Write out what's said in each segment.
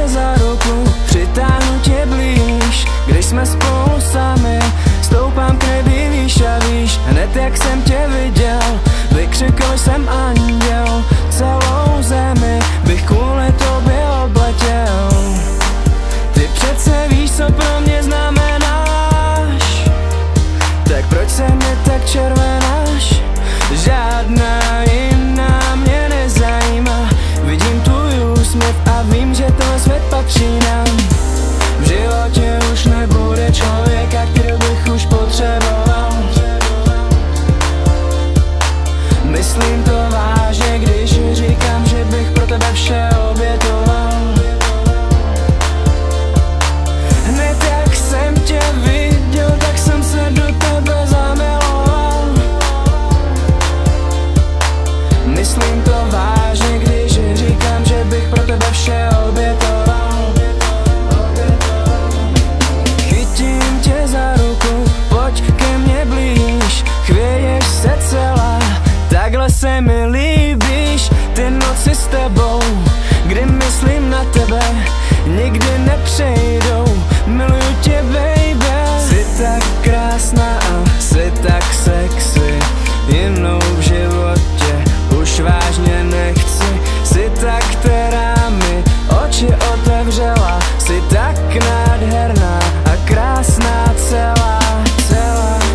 tě za ruku, přitáhnu tě blíž. Když jsme spolu sami, stoupám k nebi výš a výš. Hned jak jsem tě viděl, vykřikl jsem anděl. Celou zemi bych kvůli tobě obletěl. Ty přece víš, co pro mě znamenáš, tak proč se mi tak červenáš? Žádná jiná mě nezajímá. Vidím tvůj úsměv a vím, že ten svět patří nám. V životě už nebude člověka, který bych už potřeboval. Myslím to vážně, když říkám, že bych pro tebe vše obětoval. Hned jak jsem tě viděl, tak jsem se do tebe zamiloval. Myslím to vážně, když říkám, že bych pro tebe vše obětoval. Chytím tě za ruku, pojď ke mně blíž. Chvěješ se celá, takhle se mi líbíš. Ty noci s tebou, kdy myslím na tebe, nikdy nepřejdou. Miluju tě, baby. Jsi tak krásná a jsi tak sexy, jinou v životě už vážně nechci. Jsi tak, která mi oči otevřela. Jsi tak nádherná a krásná celá.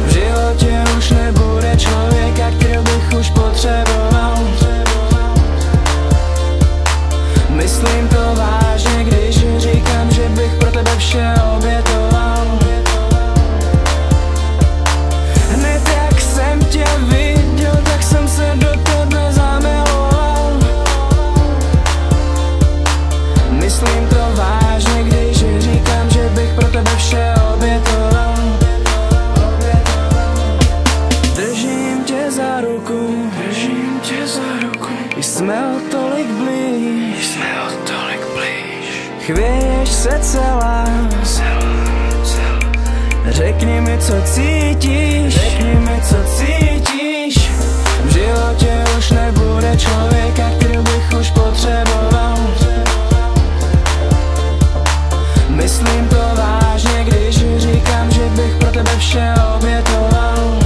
V životě už nebude člověka, který bych už potřeboval. Myslím to vážně, když říkám, že bych pro tebe vše obětoval. Hned jak jsem tě viděl, tak jsem se do tebe zamiloval. Myslím to vážně, když říkám, že bych pro tebe vše obětoval. Držím tě za ruku, držím tě za ruku. Jsme o tolik blíž, jsme o tolik blíž. Chvěješ se celá, řekni mi, co cítíš, řekni mi, co cítíš. V životě už nebude člověka, který bych už potřeboval. Myslím to vážně, když říkám, že bych pro tebe vše obětoval.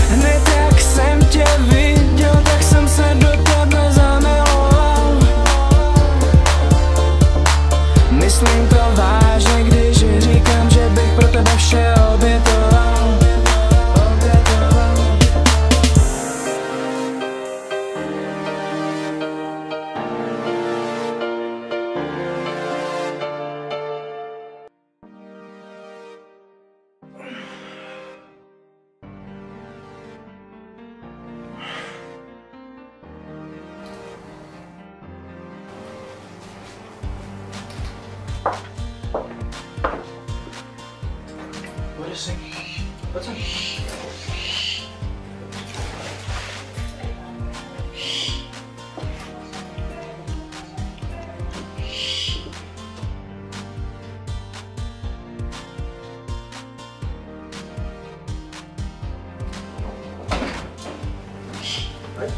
Hned jak jsem tě viděl, tak jsem se do tebe zamiloval. Myslím to vážně, když říkám, že bych pro tebe vše obětoval. What is it? What's up? Right?